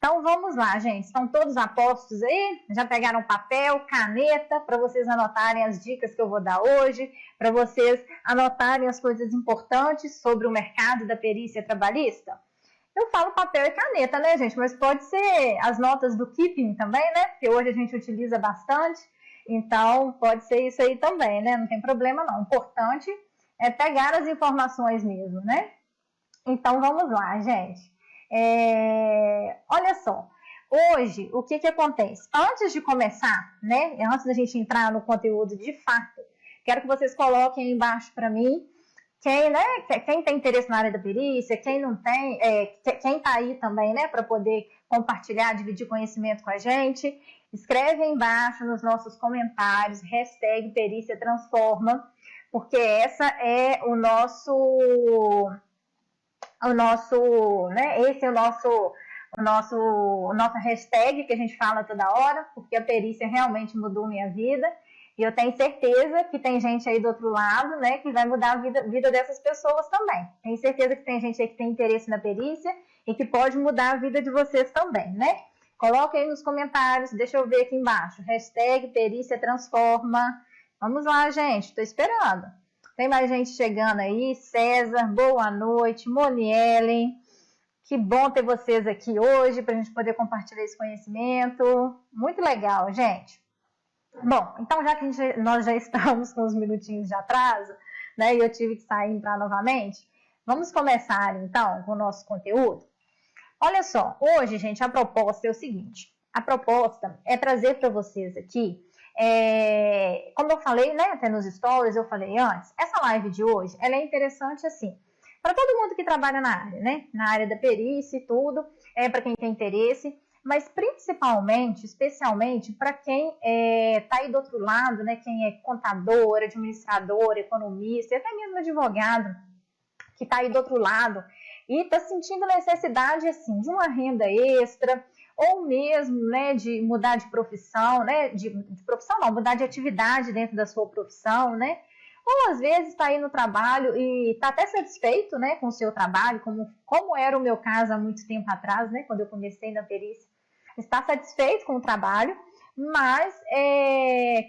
Então vamos lá, gente. Estão todos apostos aí? Já pegaram papel, caneta para vocês anotarem as dicas que eu vou dar hoje, para vocês anotarem as coisas importantes sobre o mercado da perícia trabalhista? Eu falo papel e caneta, né, gente? Mas pode ser as notas do Keeping também, né? Porque hoje a gente utiliza bastante. Então pode ser isso aí também, né? Não tem problema não. O importante é pegar as informações mesmo, né? Então vamos lá, gente. Olha só, hoje o que acontece? Antes de começar, né, antes da gente entrar no conteúdo de fato, quero que vocês coloquem aí embaixo para mim quem tem interesse na área da perícia, quem não tem, quem está aí também, né, para poder compartilhar, dividir conhecimento com a gente. Escreve aí embaixo nos nossos comentários, hashtag Perícia Transforma, porque essa é esse é nossa hashtag que a gente fala toda hora, porque a perícia realmente mudou minha vida, e eu tenho certeza que tem gente aí do outro lado, né, que vai mudar a vida dessas pessoas também. Tenho certeza que tem gente aí que tem interesse na perícia e que pode mudar a vida de vocês também, né? Coloca aí nos comentários, deixa eu ver aqui embaixo, hashtag Perícia Transforma. Vamos lá, gente, estou esperando. Tem mais gente chegando aí. César, boa noite. Monielen, que bom ter vocês aqui hoje para a gente poder compartilhar esse conhecimento. Muito legal, gente. Bom, então já que nós já estamos com uns minutinhos de atraso, né, e eu tive que sair e entrar novamente, vamos começar então com o nosso conteúdo. Olha só, hoje, gente, a proposta é o seguinte. A proposta é trazer para vocês aqui, como eu falei, né, até nos stories, eu falei antes, essa live de hoje, ela é interessante assim, para todo mundo que trabalha na área, né, na área da perícia e tudo, para quem tem interesse, mas principalmente, especialmente, para quem está aí do outro lado, né, quem é contador, administrador, economista, e até mesmo advogado, que está aí do outro lado, e está sentindo necessidade, assim, de uma renda extra, ou mesmo, né, de mudar de profissão, né, de profissão não, mudar de atividade dentro da sua profissão, né, ou às vezes está aí no trabalho e está até satisfeito, né, com o seu trabalho, como era o meu caso há muito tempo atrás, né, quando eu comecei na perícia, está satisfeito com o trabalho, mas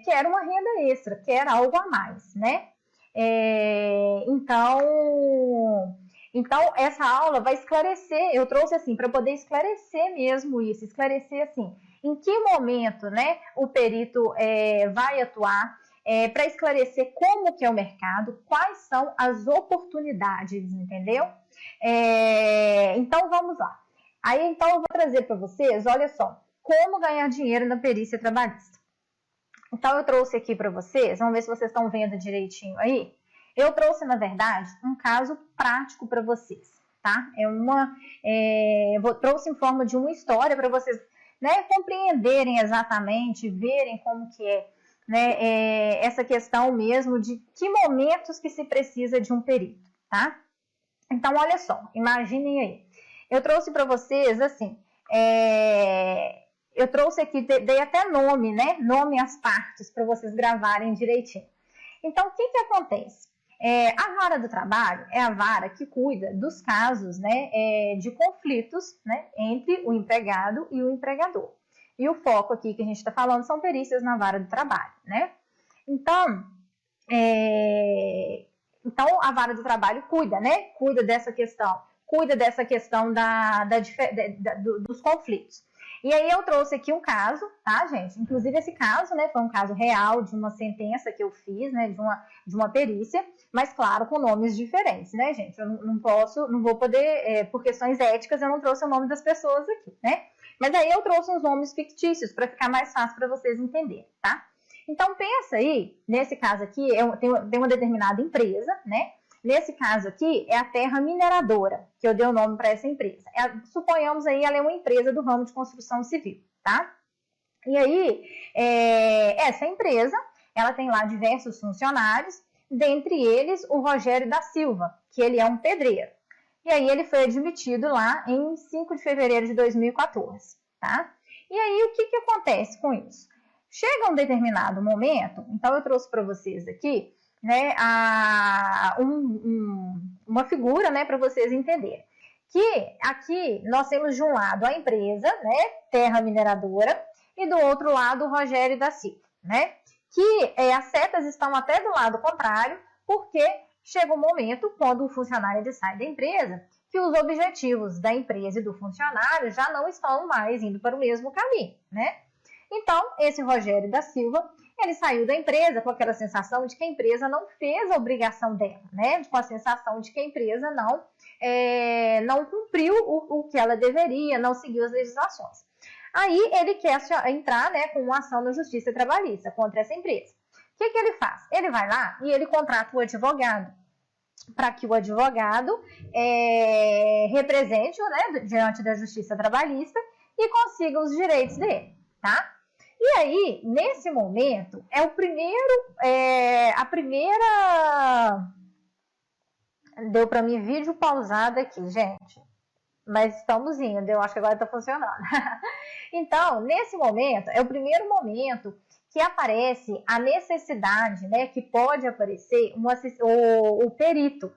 quer uma renda extra, quer algo a mais, né, Então, essa aula vai esclarecer, eu trouxe assim, para poder esclarecer mesmo isso, esclarecer assim, em que momento, né, o perito vai atuar, para esclarecer como que é o mercado, quais são as oportunidades, entendeu? Então, vamos lá. Aí, então, eu vou trazer para vocês, olha só, como ganhar dinheiro na perícia trabalhista. Então, eu trouxe aqui para vocês, vamos ver se vocês estão vendo direitinho aí. Eu trouxe, na verdade, um caso prático para vocês, tá? Trouxe em forma de uma história para vocês, né, compreenderem exatamente, verem como que é, né, essa questão mesmo de que momentos que se precisa de um perito, tá? Então, olha só, imaginem aí. Eu trouxe para vocês, assim, eu trouxe aqui, dei até nome, né? Nome às partes para vocês gravarem direitinho. Então, o que acontece? A vara do trabalho é a vara que cuida dos casos, né, de conflitos, né, entre o empregado e o empregador. E o foco aqui que a gente está falando são perícias na vara do trabalho, né? Então, a vara do trabalho cuida, né? Cuida dessa questão dos conflitos. E aí eu trouxe aqui um caso, tá, gente? Inclusive esse caso, né, foi um caso real de uma sentença que eu fiz, né, de uma perícia, mas claro, com nomes diferentes, né, gente? Eu não vou poder, por questões éticas, eu não trouxe o nome das pessoas aqui, né? Mas aí eu trouxe uns nomes fictícios para ficar mais fácil para vocês entenderem, tá? Então pensa aí, nesse caso aqui, tem uma determinada empresa, né? Nesse caso aqui, é a terra mineradora, que eu dei o nome para essa empresa. Suponhamos aí, ela é uma empresa do ramo de construção civil, tá? E aí, essa empresa, ela tem lá diversos funcionários, dentre eles o Rogério da Silva, que ele é um pedreiro. E aí ele foi admitido lá em 5 de fevereiro de 2014, tá? E aí, o que acontece com isso? Chega um determinado momento, então eu trouxe para vocês aqui, né, uma figura, né, para vocês entenderem. que aqui nós temos de um lado a empresa, né, Terra Mineradora, e do outro lado o Rogério da Silva, né, que as setas estão até do lado contrário, porque chega um momento, quando o funcionário ele sai da empresa, que os objetivos da empresa e do funcionário já não estão mais indo para o mesmo caminho, né? Então, esse Rogério da Silva, ele saiu da empresa com aquela sensação de que a empresa não fez a obrigação dela, né? Com a sensação de que a empresa não cumpriu o que ela deveria, não seguiu as legislações. Aí ele quer entrar, né, com uma ação na Justiça Trabalhista contra essa empresa. O que ele faz? Ele vai lá e ele contrata o advogado, para que o advogado represente, né, diante da Justiça Trabalhista e consiga os direitos dele, tá? E aí, nesse momento, a primeira... Deu para mim vídeo pausado aqui, gente. Mas estamos indo, eu acho que agora está funcionando. Então, nesse momento, é o primeiro momento que aparece a necessidade, né, que pode aparecer o perito.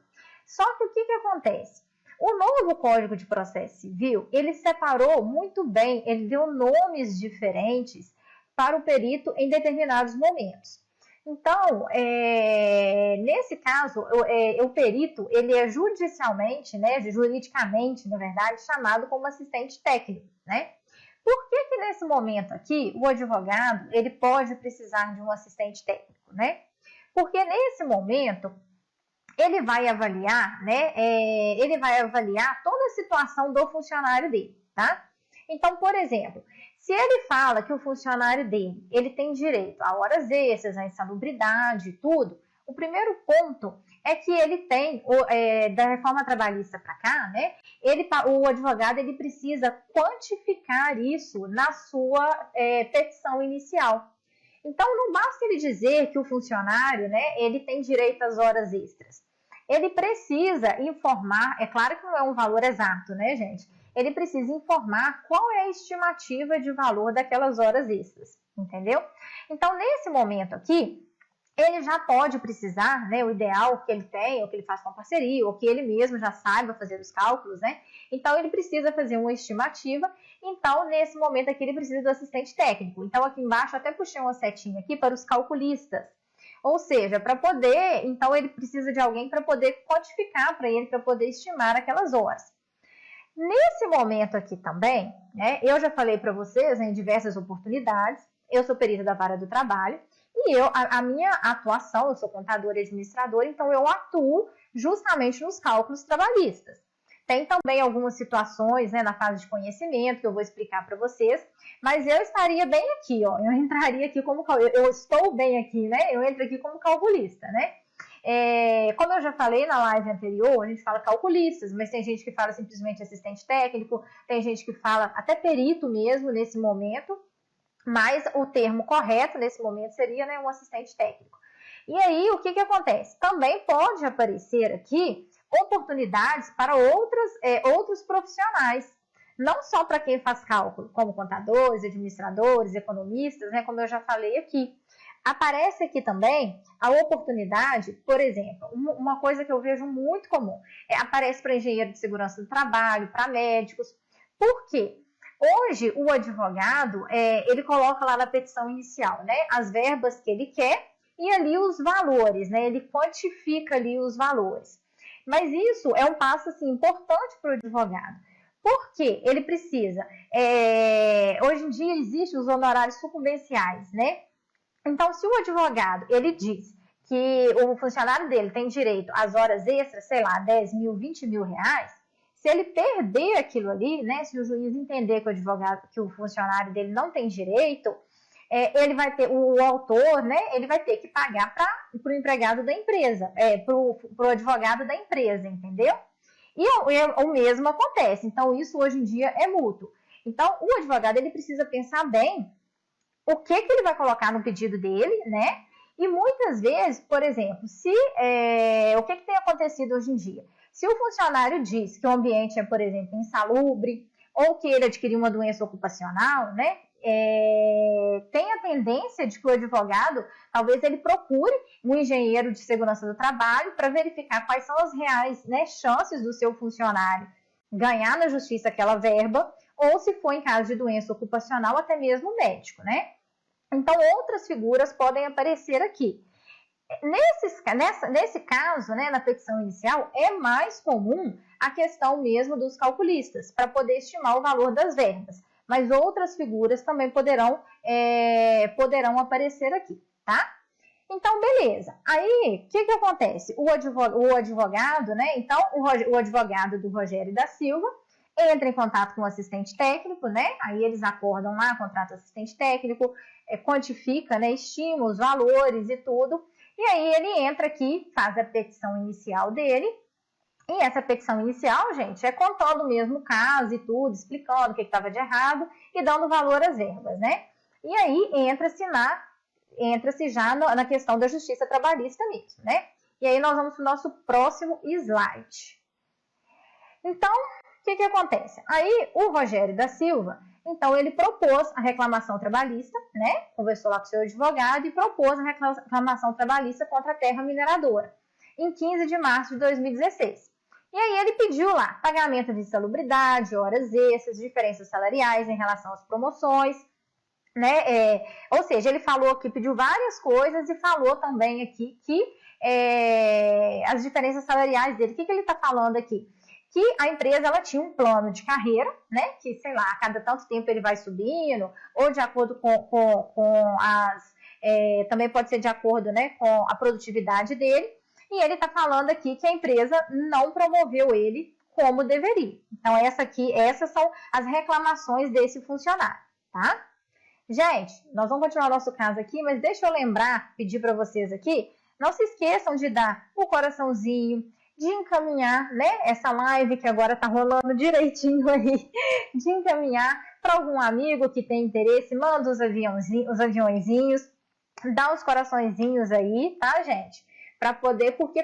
Só que o que acontece? O novo Código de Processo Civil, ele separou muito bem, ele deu nomes diferentes para o perito em determinados momentos. Então, nesse caso, o perito, ele é juridicamente, na verdade, chamado como assistente técnico, né? Por que nesse momento aqui, o advogado, ele pode precisar de um assistente técnico, né? Porque nesse momento, ele vai avaliar, né? Ele vai avaliar toda a situação do funcionário dele, tá? Então, por exemplo, se ele fala que o funcionário dele, ele tem direito a horas extras, a insalubridade, tudo, o primeiro ponto é que ele tem, da reforma trabalhista para cá, né? O advogado, ele precisa quantificar isso na sua petição inicial. Então, não basta ele dizer que o funcionário, né, ele tem direito às horas extras. Ele precisa informar, é claro que não é um valor exato, né, gente? Ele precisa informar qual é a estimativa de valor daquelas horas extras, entendeu? Então, nesse momento aqui, ele já pode precisar, né, o ideal que ele tem, ou que ele faça uma parceria, ou que ele mesmo já saiba fazer os cálculos, né? Então, ele precisa fazer uma estimativa. Então, nesse momento aqui, ele precisa do assistente técnico. Então, aqui embaixo, até puxei uma setinha aqui para os calculistas. Ou seja, para poder, então, ele precisa de alguém para poder quantificar para ele, para poder estimar aquelas horas. Nesse momento aqui também, né, eu já falei para vocês em diversas oportunidades, eu sou perita da vara do trabalho, e a minha atuação, eu sou contadora e administradora, então eu atuo justamente nos cálculos trabalhistas. Tem também algumas situações, né, na fase de conhecimento que eu vou explicar para vocês, mas eu estaria bem aqui, ó, eu entraria aqui como, eu estou bem aqui, né, eu entro aqui como calculista, né. Como eu já falei na live anterior, a gente fala calculistas, mas tem gente que fala simplesmente assistente técnico, tem gente que fala até perito mesmo nesse momento, mas o termo correto nesse momento seria, né, um assistente técnico. E aí, o que acontece? Também pode aparecer aqui oportunidades para outros profissionais, não só para quem faz cálculo, como contadores, administradores, economistas, né, como eu já falei aqui. Aparece aqui também a oportunidade, por exemplo, uma coisa que eu vejo muito comum, aparece para engenheiro de segurança do trabalho, para médicos. Por quê? Hoje, o advogado, ele coloca lá na petição inicial, né, as verbas que ele quer e ali os valores, né, ele quantifica ali os valores. Mas isso é um passo, assim, importante para o advogado. Por quê? Ele precisa, hoje em dia existem os honorários sucumbenciais, né? Então, se o advogado, ele diz que o funcionário dele tem direito às horas extras, sei lá, 10 mil, 20 mil reais, se ele perder aquilo ali, né, se o juiz entender que o funcionário dele não tem direito, ele vai ter, o autor, né, ele vai ter que pagar para o empregado da empresa, para o advogado da empresa, entendeu? E o mesmo acontece. Então, isso hoje em dia é mútuo. Então, o advogado, ele precisa pensar bem o que ele vai colocar no pedido dele, né? E muitas vezes, por exemplo, o que tem acontecido hoje em dia? Se o funcionário diz que o ambiente é, por exemplo, insalubre, ou que ele adquiriu uma doença ocupacional, né? Tem a tendência de que o advogado, talvez ele procure um engenheiro de segurança do trabalho para verificar quais são as reais, né, chances do seu funcionário ganhar na justiça aquela verba, ou se for em caso de doença ocupacional, até mesmo médico, né? Então, outras figuras podem aparecer aqui. Nesse caso, né, na petição inicial, é mais comum a questão mesmo dos calculistas, para poder estimar o valor das verbas. Mas outras figuras também poderão aparecer aqui, tá? Então, beleza. Aí, o que acontece? O advogado, né? Então, o advogado do Rogério da Silva entra em contato com o assistente técnico, né? Aí eles acordam lá, contratam assistente técnico, quantifica, né? Estima os valores e tudo. E aí ele entra aqui, faz a petição inicial dele. E essa petição inicial, gente, é contando mesmo o caso e tudo, explicando o que estava de errado e dando valor às verbas, né? E aí entra-se já na questão da justiça trabalhista mesmo, né? E aí nós vamos para o nosso próximo slide. Então, o que acontece? Aí o Rogério da Silva, então ele propôs a reclamação trabalhista, né? Conversou lá com o seu advogado e propôs a reclamação trabalhista contra a terra mineradora, em 15 de março de 2016. E aí ele pediu lá pagamento de insalubridade, horas extras, diferenças salariais em relação às promoções, né? Ou seja, ele falou aqui, pediu várias coisas e falou também aqui que as diferenças salariais dele, o que ele está falando aqui? Que a empresa ela tinha um plano de carreira, né? Que, sei lá, a cada tanto tempo ele vai subindo, ou de acordo com as... também pode ser de acordo, né, com a produtividade dele. E ele está falando aqui que a empresa não promoveu ele como deveria. Então, essas são as reclamações desse funcionário, tá? Gente, nós vamos continuar nosso caso aqui, mas deixa eu pedir para vocês aqui, não se esqueçam de dar o coraçãozinho, de encaminhar, né, essa live que agora tá rolando direitinho aí, de encaminhar para algum amigo que tem interesse, manda os aviãozinhos, dá os coraçõezinhos aí, tá, gente? Para poder, porque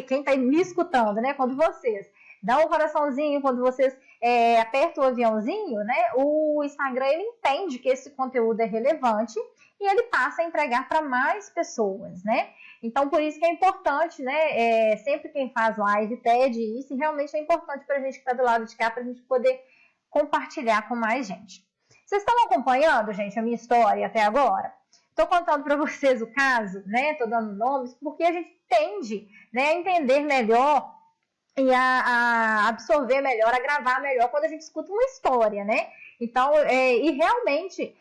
quem tá me escutando, né, quando vocês dão um coraçãozinho, quando vocês apertam o aviãozinho, né, o Instagram ele entende que esse conteúdo é relevante e ele passa a entregar para mais pessoas, né? Então, por isso que é importante, né? Sempre quem faz live pede isso, e realmente é importante para a gente que está do lado de cá, para a gente poder compartilhar com mais gente. Vocês estão acompanhando, gente, a minha história até agora? Estou contando para vocês o caso, né? Estou dando nomes, porque a gente tende, né, a entender melhor e a absorver melhor, a gravar melhor quando a gente escuta uma história, né? Então, e realmente,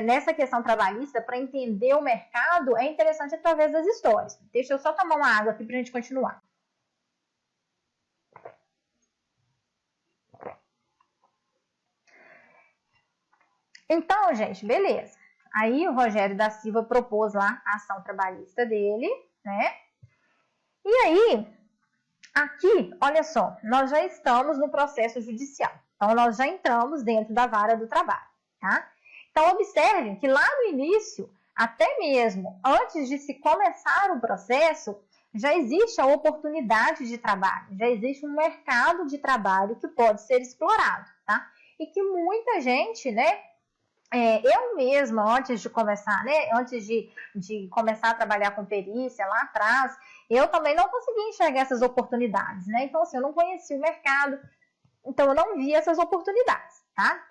nessa questão trabalhista, para entender o mercado, é interessante através das histórias. Deixa eu só tomar uma água aqui para a gente continuar. Então, gente, beleza. Aí o Rogério da Silva propôs lá a ação trabalhista dele, né? E aí, aqui, olha só, nós já estamos no processo judicial. Então, nós já entramos dentro da vara do trabalho, tá? Então, observem que lá no início, até mesmo antes de se começar o processo, já existe a oportunidade de trabalho, já existe um mercado de trabalho que pode ser explorado, tá? E que muita gente, né? Eu mesma, antes de começar, né? Antes de começar a trabalhar com perícia lá atrás, eu também não conseguia enxergar essas oportunidades, né? Então, assim, eu não conhecia o mercado, então eu não via essas oportunidades, tá?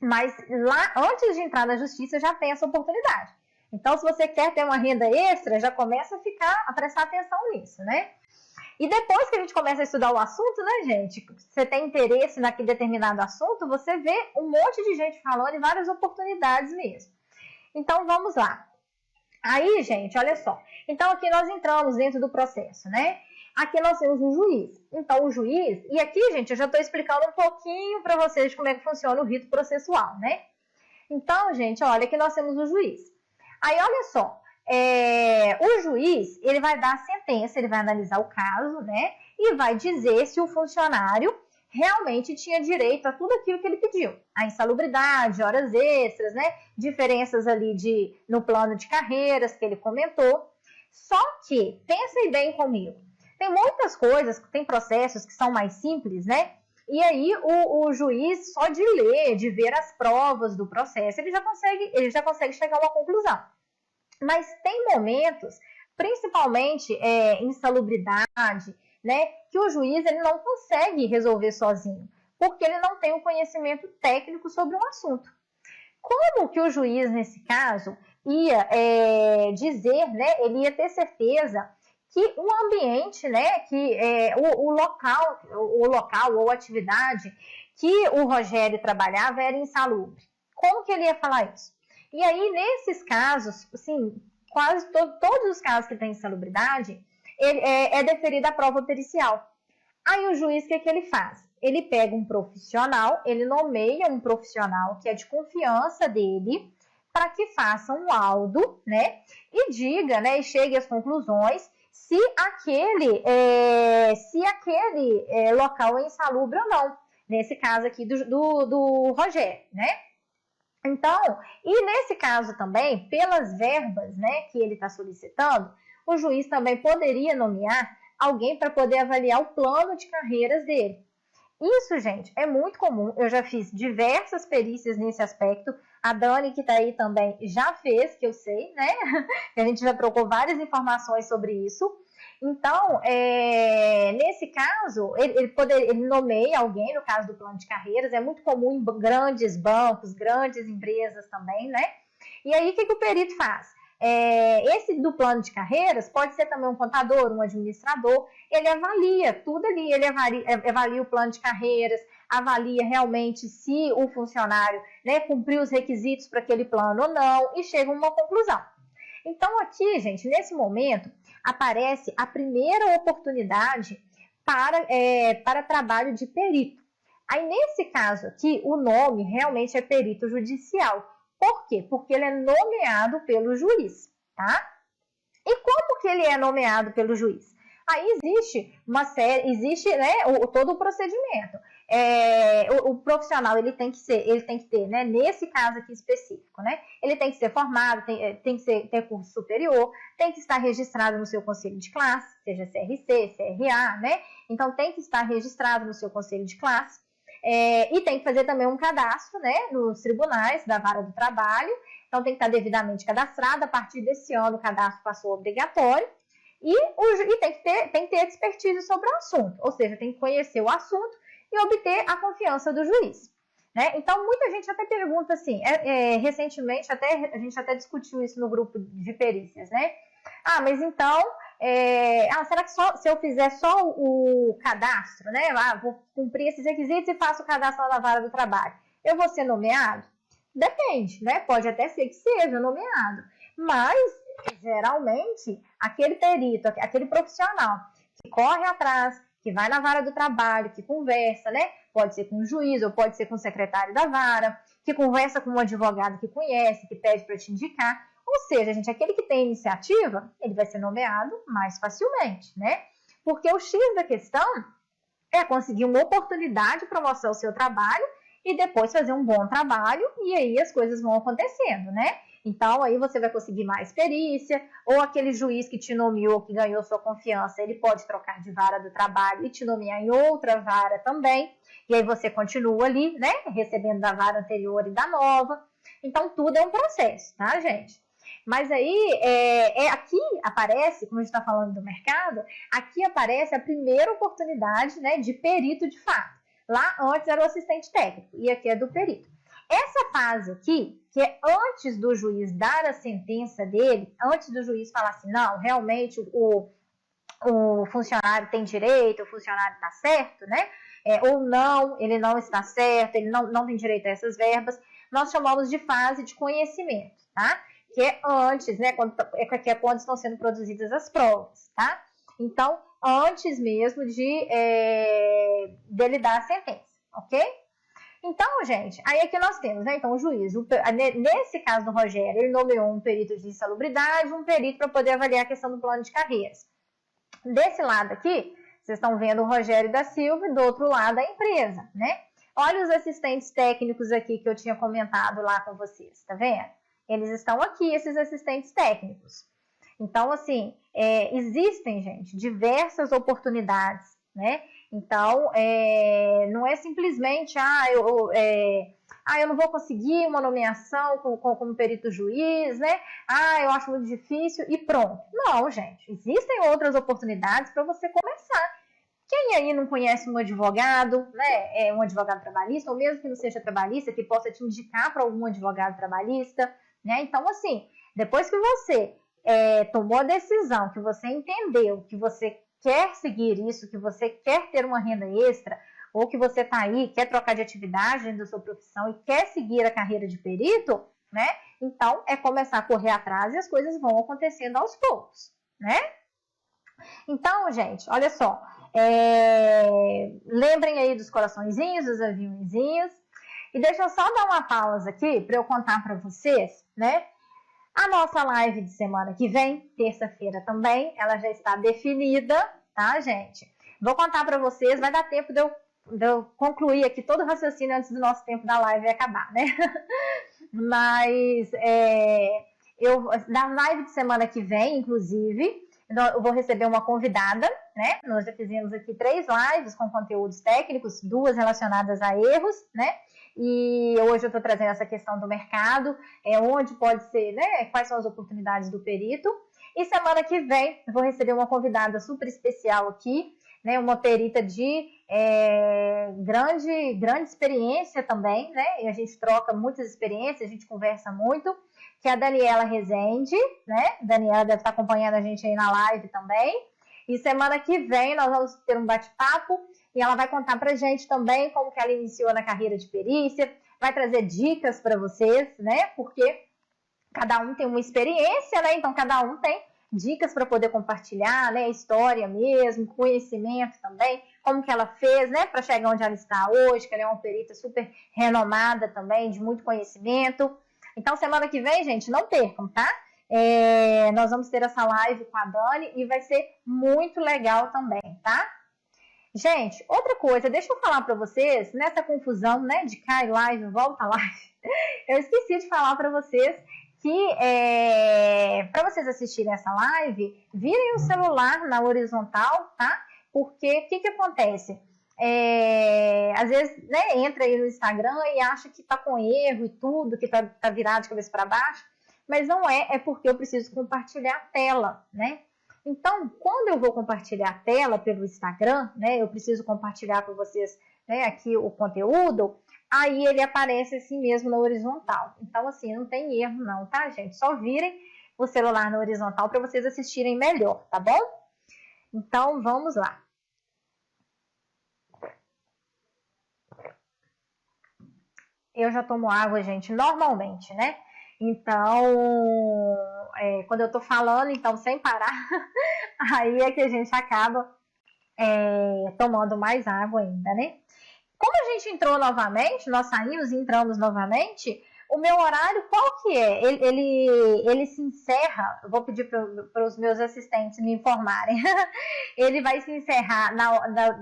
Mas lá, antes de entrar na justiça, já tem essa oportunidade. Então, se você quer ter uma renda extra, já começa a prestar atenção nisso, né? E depois que a gente começa a estudar o assunto, né, gente? Você tem interesse naquele determinado assunto, você vê um monte de gente falando e várias oportunidades mesmo. Então, vamos lá. Aí, gente, olha só. Então, aqui nós entramos dentro do processo, né? Aqui nós temos um juiz. Então, o juiz... E aqui, gente, eu já estou explicando um pouquinho para vocês de como é que funciona o rito processual, né? Então, gente, olha, aqui nós temos o juiz. Aí, olha só. O juiz, ele vai dar a sentença, ele vai analisar o caso, né? E vai dizer se o funcionário realmente tinha direito a tudo aquilo que ele pediu. A insalubridade, horas extras, né? Diferenças ali no plano de carreiras que ele comentou. Só que, pensem bem comigo, tem muitas coisas, tem processos que são mais simples, né? E aí o juiz, só de ler, de ver as provas do processo, ele já consegue chegar a uma conclusão. Mas tem momentos, principalmente insalubridade, né, que o juiz ele não consegue resolver sozinho, porque ele não tem um conhecimento técnico sobre o assunto. Como que o juiz, nesse caso, ia dizer, né, ele ia ter certeza que o ambiente, né, que o local ou atividade que o Rogério trabalhava era insalubre? Como que ele ia falar isso? E aí, nesses casos, assim, quase todos os casos que tem insalubridade, é deferida a prova pericial. Aí o juiz, o que ele faz? Ele pega um profissional, ele nomeia um profissional que é de confiança dele, para que faça um laudo, né, e diga, né, e chegue às conclusões se aquele local é insalubre ou não. Nesse caso aqui do Rogério, né? Então, e nesse caso também, pelas verbas, né, que ele está solicitando, o juiz também poderia nomear alguém para poder avaliar o plano de carreiras dele. Isso, gente, é muito comum. Eu já fiz diversas perícias nesse aspecto. A Dani, que está aí também, já fez, que eu sei, né? A gente já trocou várias informações sobre isso. Então, nesse caso, ele nomeia alguém, no caso do plano de carreiras. É muito comum em grandes bancos, grandes empresas também, né? E aí, o que o perito faz? Esse do plano de carreiras pode ser também um contador, um administrador. Ele avalia tudo ali, ele avalia o plano de carreiras, avalia realmente se o funcionário, né, cumpriu os requisitos para aquele plano ou não, e chega a uma conclusão. Então aqui, gente, nesse momento, aparece a primeira oportunidade para trabalho de perito. Aí, nesse caso aqui, o nome realmente é perito judicial. Por quê? Porque ele é nomeado pelo juiz, tá? E como que ele é nomeado pelo juiz? Aí existe né, todo o procedimento. O profissional ele tem que ter, né, nesse caso aqui específico, né, ele tem que ser formado, tem que ter curso superior, tem que estar registrado no seu conselho de classe, seja CRC, CRA, né? Então tem que estar registrado no seu conselho de classe. E tem que fazer também um cadastro, né, nos tribunais da vara do trabalho. Então tem que estar devidamente cadastrado. A partir desse ano o cadastro passou obrigatório. E tem que ter expertise sobre o assunto, ou seja, tem que conhecer o assunto e obter a confiança do juiz, né? Então muita gente até pergunta assim, recentemente a gente até discutiu isso no grupo de perícias, né? Mas então, será que se eu fizer só o cadastro, né? Vou cumprir esses requisitos e faço o cadastro na vara do trabalho, eu vou ser nomeado? Depende, né? Pode até ser que seja nomeado, mas geralmente aquele perito, aquele profissional que corre atrás, que vai na vara do trabalho, que conversa, né? Pode ser com o juiz ou pode ser com o secretário da vara, que conversa com um advogado que conhece, que pede para te indicar. Ou seja, gente, aquele que tem iniciativa, ele vai ser nomeado mais facilmente, né? Porque o X da questão é conseguir uma oportunidade para mostrar o seu trabalho e depois fazer um bom trabalho e aí as coisas vão acontecendo, né? Então, aí você vai conseguir mais perícia, ou aquele juiz que te nomeou, que ganhou sua confiança, ele pode trocar de vara do trabalho e te nomear em outra vara também, e aí você continua ali, né, recebendo da vara anterior e da nova. Então, tudo é um processo, tá, gente? Mas aí, aqui aparece, como a gente está falando do mercado, aqui aparece a primeira oportunidade, né, de perito de fato. Lá antes era o assistente técnico, e aqui é do perito. Essa fase aqui, que é antes do juiz dar a sentença dele, antes do juiz falar assim, não, realmente o funcionário tem direito, o funcionário está certo, né? Ou não, ele não está certo, ele não tem direito a essas verbas, nós chamamos de fase de conhecimento, tá? Que é antes, né? Que é quando estão sendo produzidas as provas, tá? Então, antes mesmo dele dar a sentença, ok? Então, gente, aí aqui nós temos, né? Então, o juiz, nesse caso do Rogério, ele nomeou um perito de insalubridade, um perito para poder avaliar a questão do plano de carreiras. Desse lado aqui, vocês estão vendo o Rogério da Silva e do outro lado a empresa, né? Olha os assistentes técnicos aqui que eu tinha comentado lá com vocês, tá vendo? Eles estão aqui, esses assistentes técnicos. Então, assim, existem, gente, diversas oportunidades, né? Então, não é simplesmente, eu não vou conseguir uma nomeação como perito juiz, né? Eu acho muito difícil e pronto. Não, gente, existem outras oportunidades para você começar. Quem aí não conhece um advogado, né? Um advogado trabalhista, ou mesmo que não seja trabalhista, que possa te indicar para algum advogado trabalhista, né? Então, assim, depois que você tomou a decisão, que você entendeu que você quer seguir isso, que você quer ter uma renda extra, ou que você está aí, quer trocar de atividade dentro da sua profissão e quer seguir a carreira de perito, né? Então, é começar a correr atrás e as coisas vão acontecendo aos poucos, né? Então, gente, olha só. Lembrem aí dos coraçõezinhos, dos aviãozinhos. E deixa eu só dar uma pausa aqui para eu contar para vocês, né? A nossa live de semana que vem, terça-feira também, ela já está definida, tá, gente? Vou contar para vocês, vai dar tempo de eu concluir aqui todo o raciocínio antes do nosso tempo da live acabar, né? Mas na live de semana que vem, inclusive, eu vou receber uma convidada, né? Nós já fizemos aqui 3 lives com conteúdos técnicos, 2 relacionadas a erros, né? E hoje eu estou trazendo essa questão do mercado, onde pode ser, né? Quais são as oportunidades do perito. E semana que vem eu vou receber uma convidada super especial aqui, né? Uma perita de grande experiência também, né? E a gente troca muitas experiências, a gente conversa muito, que é a Daniela Rezende, né? Daniela deve estar acompanhando a gente aí na live também. E semana que vem nós vamos ter um bate-papo e ela vai contar pra gente também como que ela iniciou na carreira de perícia, vai trazer dicas para vocês, né? Porque cada um tem uma experiência, né? Então cada um tem dicas para poder compartilhar, né? História mesmo, conhecimento também, como que ela fez, né? Para chegar onde ela está hoje, que ela é uma perita super renomada também, de muito conhecimento. Então semana que vem, gente, não percam, tá? Nós vamos ter essa live com a Dani e vai ser muito legal também, tá? Gente, outra coisa, deixa eu falar para vocês, nessa confusão, né, de cai live, volta live, eu esqueci de falar para vocês que para vocês assistirem essa live, virem o celular na horizontal, tá? Porque o que acontece? Às vezes, né, entra aí no Instagram e acha que tá com erro e tudo, que tá virado de cabeça para baixo, mas não é porque eu preciso compartilhar a tela, né? Então, quando eu vou compartilhar a tela pelo Instagram, né, eu preciso compartilhar com vocês, né, aqui o conteúdo, aí ele aparece assim mesmo na horizontal. Então, assim, não tem erro não, tá, gente? Só virem o celular na horizontal para vocês assistirem melhor, tá bom? Então, vamos lá. Eu já tomo água, gente, normalmente, né? Então, quando eu tô falando, então, sem parar, aí é que a gente acaba tomando mais água ainda, né? Como a gente entrou novamente, nós saímos e entramos novamente, o meu horário qual que é? Ele se encerra, eu vou pedir para os meus assistentes me informarem, ele vai se encerrar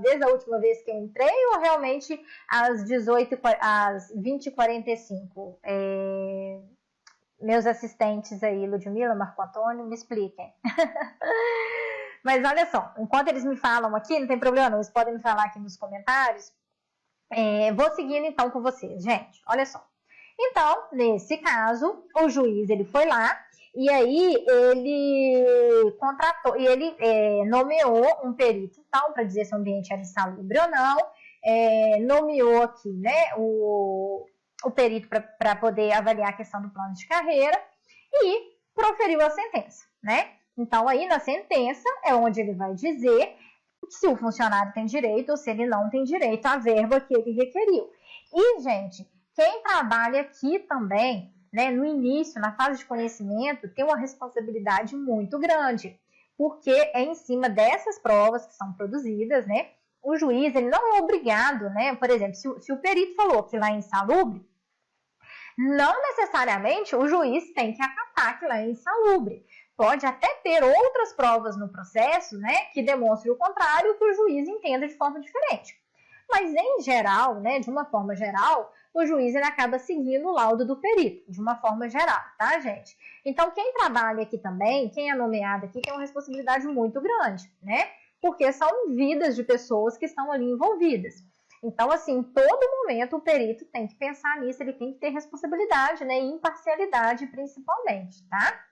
desde a última vez que eu entrei ou realmente às 20h45? Meus assistentes aí, Ludmila, Marco Antônio, me expliquem. Mas olha só, enquanto eles me falam aqui, não tem problema não, eles podem me falar aqui nos comentários. Vou seguindo então com vocês, gente, olha só. Então, nesse caso, o juiz ele foi lá e aí ele contratou, e ele nomeou um perito, então, para dizer se o ambiente era insalubre ou não, nomeou aqui, né, o perito para poder avaliar a questão do plano de carreira e proferiu a sentença, né? Então, aí na sentença é onde ele vai dizer se o funcionário tem direito ou se ele não tem direito à verba que ele requeriu. E, gente, quem trabalha aqui também, né, no início, na fase de conhecimento, tem uma responsabilidade muito grande, porque é em cima dessas provas que são produzidas, né? O juiz ele não é obrigado, né? Por exemplo, se o perito falou que lá é insalubre, não necessariamente o juiz tem que acatar que lá é insalubre. Pode até ter outras provas no processo, né, que demonstrem o contrário, que o juiz entenda de forma diferente. Mas, em geral, né, de uma forma geral, o juiz ele acaba seguindo o laudo do perito, de uma forma geral, tá, gente? Então, quem trabalha aqui também, quem é nomeado aqui, tem uma responsabilidade muito grande, né? Porque são vidas de pessoas que estão ali envolvidas. Então, assim, em todo momento o perito tem que pensar nisso, ele tem que ter responsabilidade, né? E imparcialidade, principalmente, tá?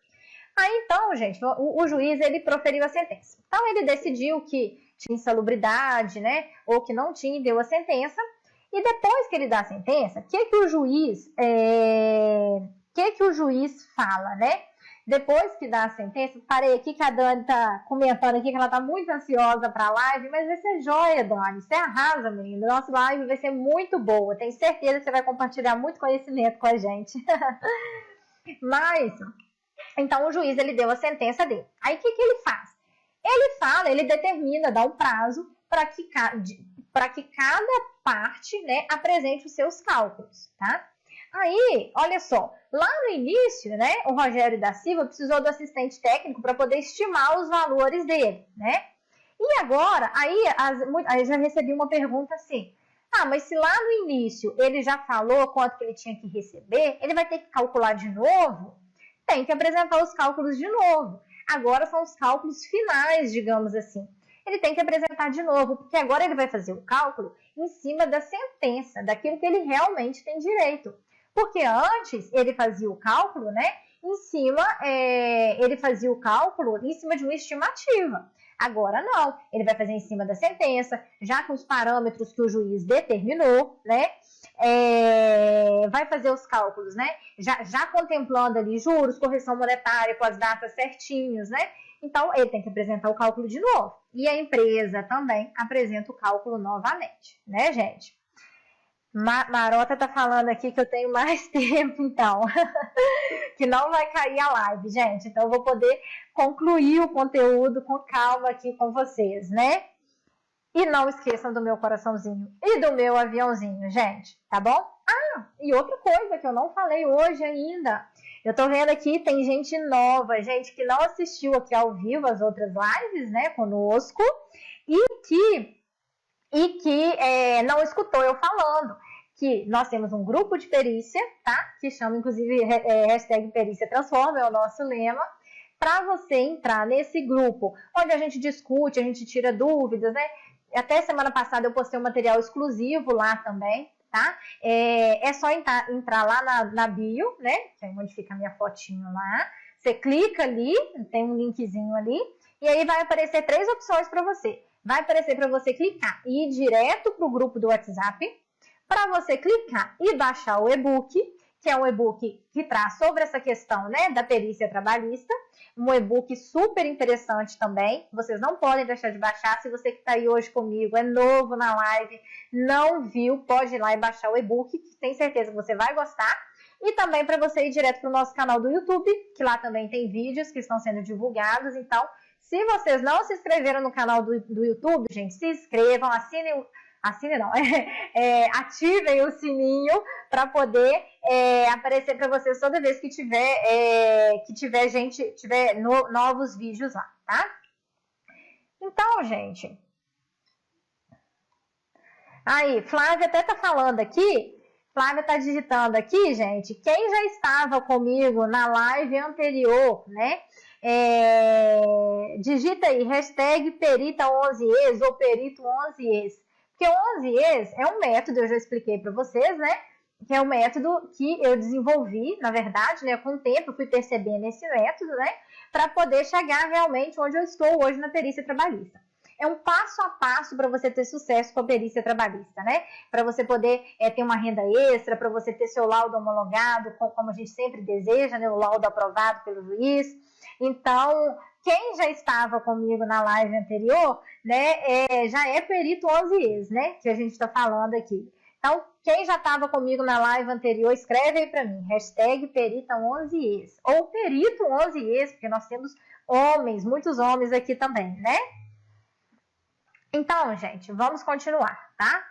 Aí, então, gente, o juiz, ele proferiu a sentença. Então, ele decidiu que tinha insalubridade, né? Ou que não tinha e deu a sentença. E depois que ele dá a sentença, o que o juiz fala, né? Depois que dá a sentença, parei aqui que a Dani tá comentando aqui que ela tá muito ansiosa para a live, mas vai ser joia, Dani. Você arrasa, menina. Nossa live vai ser muito boa. Tenho certeza que você vai compartilhar muito conhecimento com a gente. Mas, então o juiz, ele deu a sentença dele. Aí o que ele faz? Ele determina, dá um prazo para que cada parte, né, apresente os seus cálculos, tá? Aí, olha só, lá no início, né, o Rogério da Silva precisou do assistente técnico para poder estimar os valores dele, né? E agora, aí já recebi uma pergunta assim, mas se lá no início ele já falou quanto que ele tinha que receber, ele vai ter que calcular de novo? Tem que apresentar os cálculos de novo. Agora são os cálculos finais, digamos assim. Ele tem que apresentar de novo, porque agora ele vai fazer o cálculo em cima da sentença, daquilo que ele realmente tem direito. Porque antes ele fazia o cálculo, né, em cima de uma estimativa. Agora não, ele vai fazer em cima da sentença, já com os parâmetros que o juiz determinou, né? Vai fazer os cálculos, né? Já contemplando ali juros, correção monetária com as datas certinhos, né? Então, ele tem que apresentar o cálculo de novo. E a empresa também apresenta o cálculo novamente, né, gente? Marota tá falando aqui que eu tenho mais tempo, então, que não vai cair a live, gente. Então, eu vou poder concluir o conteúdo com calma aqui com vocês, né? E não esqueçam do meu coraçãozinho e do meu aviãozinho, gente, tá bom? E outra coisa que eu não falei hoje ainda. Eu tô vendo aqui, tem gente nova, gente que não assistiu aqui ao vivo as outras lives, né, conosco, e que não escutou eu falando que nós temos um grupo de perícia, tá? Que chama, inclusive, hashtag Perícia Transforma, é o nosso lema, para você entrar nesse grupo, onde a gente discute, a gente tira dúvidas, né? Até semana passada eu postei um material exclusivo lá também, tá? É só entrar lá na bio, né? Que é onde fica a minha fotinho lá. Você clica ali, tem um linkzinho ali, e aí vai aparecer 3 opções para você. Vai aparecer para você clicar e ir direto para o grupo do WhatsApp, para você clicar e baixar o e-book, que é um e-book que traz sobre essa questão, né, da perícia trabalhista, um e-book super interessante também, vocês não podem deixar de baixar. Se você que está aí hoje comigo é novo na live, não viu, pode ir lá e baixar o e-book, que tem certeza que você vai gostar. E também para você ir direto para o nosso canal do YouTube, que lá também tem vídeos que estão sendo divulgados. Então, se vocês não se inscreveram no canal do YouTube, gente, se inscrevam, ativem o sininho para poder aparecer para vocês toda vez que tiver novos vídeos lá, tá? Então, gente, aí, Flávia até tá falando aqui, Flávia tá digitando aqui, gente, quem já estava comigo na live anterior, né? Digita aí, hashtag perita11es ou perito11es. Porque o 11es é um método, eu já expliquei para vocês, né? Que é um método que eu desenvolvi, na verdade, né? Com o tempo eu fui percebendo esse método, né? Para poder chegar realmente onde eu estou hoje na perícia trabalhista. É um passo a passo para você ter sucesso com a perícia trabalhista, né? Para você poder ter uma renda extra, para você ter seu laudo homologado, como a gente sempre deseja, né? O laudo aprovado pelo juiz. Então, quem já estava comigo na live anterior, né, já é perito 11es, né, que a gente está falando aqui. Então, quem já estava comigo na live anterior, escreve aí para mim, hashtag perita11es, ou perito 11es, porque nós temos muitos homens aqui também, né? Então, gente, vamos continuar, tá?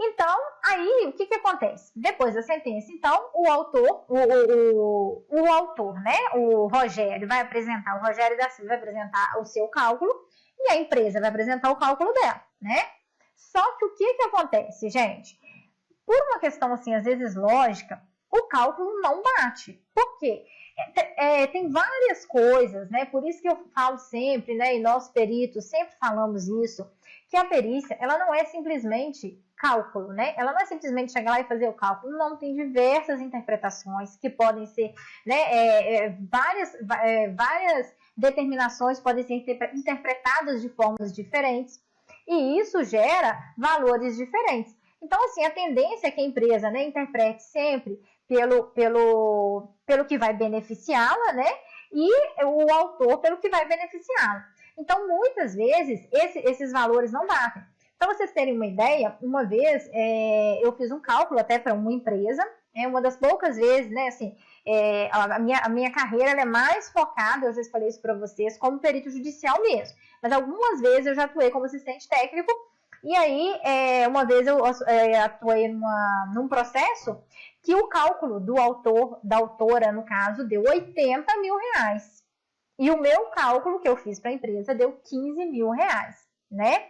Então, aí, o que acontece? Depois da sentença, então, o autor, né, o Rogério vai apresentar, o Rogério da Silva vai apresentar o seu cálculo e a empresa vai apresentar o cálculo dela, né? Só que o que acontece, gente? Por uma questão, assim, às vezes lógica, o cálculo não bate. Por quê? Tem várias coisas, né? Por isso que eu falo sempre, né? E nós peritos sempre falamos isso, que a perícia, ela não é simplesmente cálculo, né? Ela não é simplesmente chegar lá e fazer o cálculo. Não, tem diversas interpretações que podem ser, né? Várias determinações podem ser interpretadas de formas diferentes e isso gera valores diferentes. Então, assim, a tendência é que a empresa, né, interprete sempre pelo que vai beneficiá-la, né? E o autor pelo que vai beneficiá-la. Então, muitas vezes, esses valores não batem. Para vocês terem uma ideia, uma vez eu fiz um cálculo até para uma empresa, uma das poucas vezes, né, assim, a minha carreira ela é mais focada, eu já falei isso para vocês, como perito judicial mesmo. Mas algumas vezes eu já atuei como assistente técnico, e aí, uma vez eu atuei num processo que o cálculo do autor, da autora, no caso, deu R$80 mil. E o meu cálculo que eu fiz para a empresa deu R$15 mil, né?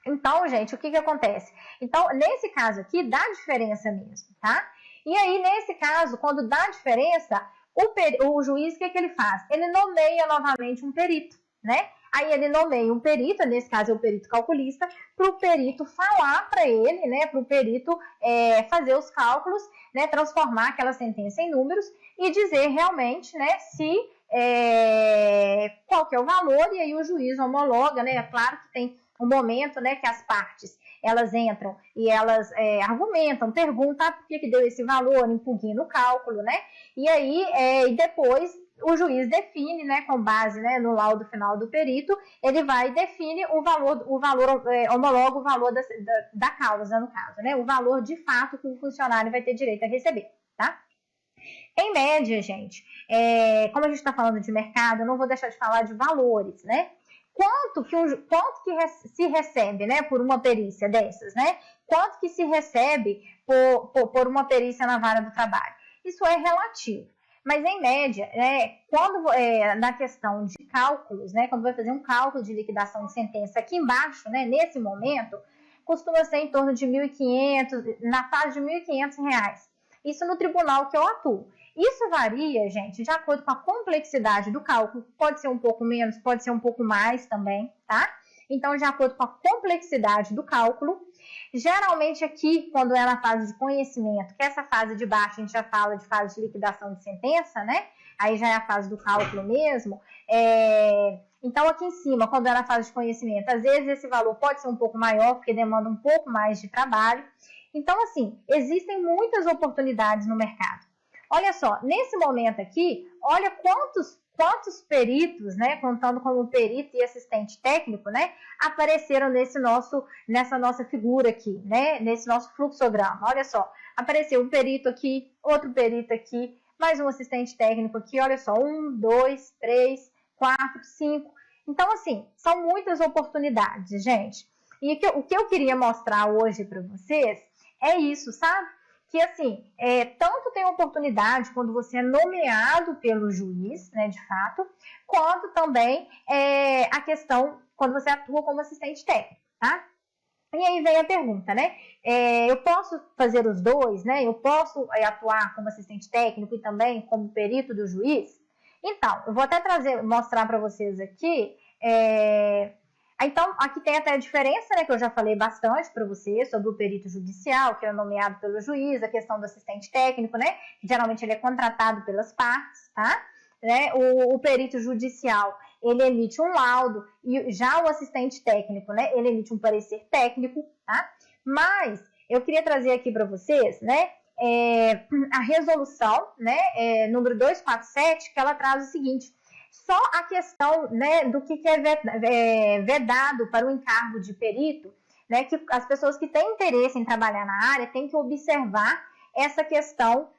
Então, gente, o que acontece? Então, nesse caso aqui, dá diferença mesmo, tá? E aí, nesse caso, quando dá diferença, o juiz, o que ele faz? Ele nomeia novamente um perito, né? Aí ele nomeia um perito, nesse caso é o perito calculista, para o perito falar para ele, né, para o perito fazer os cálculos, né, transformar aquela sentença em números e dizer realmente, né, qual que é o valor, e aí o juiz homologa, né? É claro que tem um momento, né, que as partes elas entram e elas argumentam, perguntam por que deu esse valor, impugnam o cálculo, né? E aí depois o juiz define, né, com base, né, no laudo final do perito, ele vai definir o valor homologa o valor da causa, no caso, né, o valor de fato que o funcionário vai ter direito a receber, tá? Em média, gente, como a gente está falando de mercado, eu não vou deixar de falar de valores, né? Quanto que se recebe, né, por uma perícia dessas, né? Quanto que se recebe por uma perícia na vara do trabalho? Isso é relativo. Mas, em média, quando na questão de cálculos, né, quando vai fazer um cálculo de liquidação de sentença aqui embaixo, né, nesse momento, costuma ser em torno de R$1.500, na fase de R$1.500. Isso no tribunal que eu atuo. Isso varia, gente, de acordo com a complexidade do cálculo. Pode ser um pouco menos, pode ser um pouco mais também, tá? Então, de acordo com a complexidade do cálculo, geralmente aqui, quando é na fase de conhecimento, que essa fase de baixo a gente já fala de fase de liquidação de sentença, né? Aí já é a fase do cálculo mesmo. Então, aqui em cima, quando é na fase de conhecimento, às vezes esse valor pode ser um pouco maior, porque demanda um pouco mais de trabalho. Então, assim, existem muitas oportunidades no mercado. Olha só, nesse momento aqui, olha quantos peritos, né, contando como perito e assistente técnico, né, apareceram nessa nossa figura aqui, né, nesse nosso fluxograma. Olha só, apareceu um perito aqui, outro perito aqui, mais um assistente técnico aqui, olha só, 1, 2, 3, 4, 5. Então, assim, são muitas oportunidades, gente. E o que eu queria mostrar hoje para vocês é isso, sabe? Que, assim, tanto tem oportunidade quando você é nomeado pelo juiz, né, de fato, quanto também a questão quando você atua como assistente técnico, tá? E aí vem a pergunta, né? Eu posso fazer os dois, né? Eu posso atuar como assistente técnico e também como perito do juiz? Então, eu vou até mostrar para vocês aqui. Então, aqui tem até a diferença, né, que eu já falei bastante para vocês sobre o perito judicial, que é nomeado pelo juiz, a questão do assistente técnico, né, que geralmente ele é contratado pelas partes, tá? Né? O perito judicial, ele emite um laudo, e já o assistente técnico, né, ele emite um parecer técnico, tá? Mas eu queria trazer aqui para vocês, né, a resolução, né, número 247, que ela traz o seguinte: só a questão, né, do que é vedado para o encargo de perito, né, que as pessoas que têm interesse em trabalhar na área têm que observar essa questão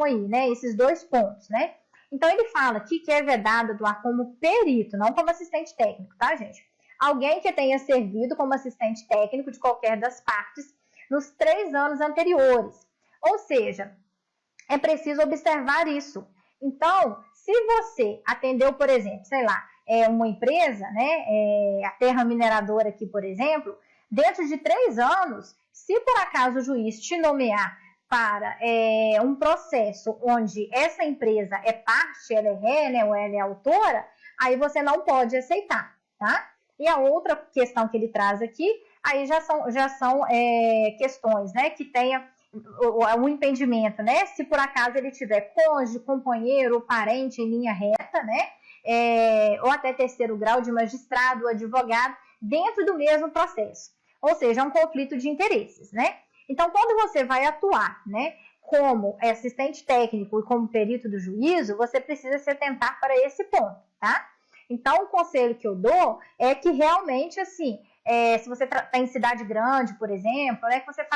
aí, né, esses dois pontos, né. Então, ele fala aqui que é vedado atuar como perito, não como assistente técnico, tá, gente? Alguém que tenha servido como assistente técnico de qualquer das partes nos 3 anos anteriores. Ou seja, é preciso observar isso. Então, se você atendeu, por exemplo, sei lá, uma empresa, né, a Terra Mineradora aqui, por exemplo, Dentro de 3 anos, se por acaso o juiz te nomear para um processo onde essa empresa é parte, ela é ré, né, ou ela é autora, aí você não pode aceitar, tá? E a outra questão que ele traz aqui, aí já são questões, né, que tenha o impedimento, né, se por acaso ele tiver cônjuge, companheiro ou parente em linha reta, né, ou até terceiro grau de magistrado ou advogado dentro do mesmo processo. Ou seja, é um conflito de interesses, né? Então, quando você vai atuar, né, como assistente técnico e como perito do juízo, você precisa se atentar para esse ponto, tá? Então, o conselho que eu dou é que realmente, assim, se você está em cidade grande, por exemplo, né, que você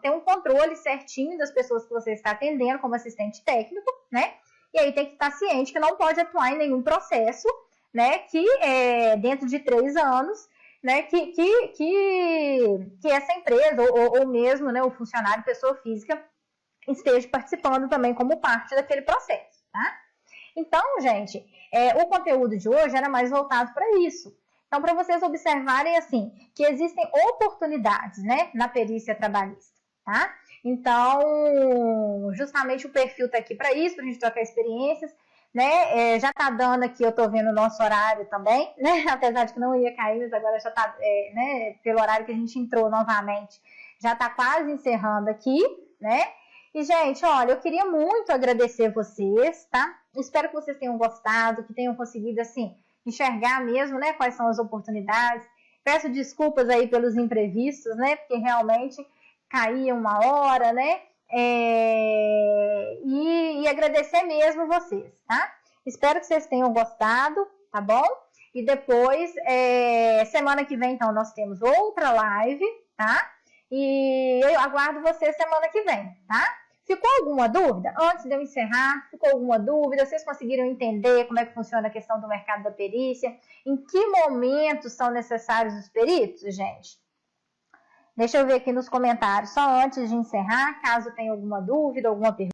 tenha um controle certinho das pessoas que você está atendendo como assistente técnico, né? E aí tem que estar ciente que não pode atuar em nenhum processo, né, que dentro de 3 anos, né, que essa empresa ou mesmo, né, o funcionário, pessoa física, esteja participando também como parte daquele processo, tá? Então, gente, o conteúdo de hoje era mais voltado para isso. Então, para vocês observarem, assim, que existem oportunidades, né, na perícia trabalhista, tá? Então, justamente o perfil tá aqui para isso, para a gente trocar experiências, né? Já tá dando aqui, eu tô vendo o nosso horário também, né? Apesar de que não ia cair, mas agora já tá, né? Pelo horário que a gente entrou novamente, já tá quase encerrando aqui, né? E, gente, olha, eu queria muito agradecer vocês, tá? Espero que vocês tenham gostado, que tenham conseguido, assim, enxergar mesmo, né? Quais são as oportunidades. Peço desculpas aí pelos imprevistos, né? Porque realmente caía uma hora, né? E agradecer mesmo vocês, tá? Espero que vocês tenham gostado, tá bom? E depois, semana que vem, então, nós temos outra live, tá? E eu aguardo vocês semana que vem, tá? Ficou alguma dúvida? Antes de eu encerrar, ficou alguma dúvida? Vocês conseguiram entender como é que funciona a questão do mercado da perícia? Em que momentos são necessários os peritos, gente? Deixa eu ver aqui nos comentários, só antes de encerrar, caso tenha alguma dúvida, alguma pergunta.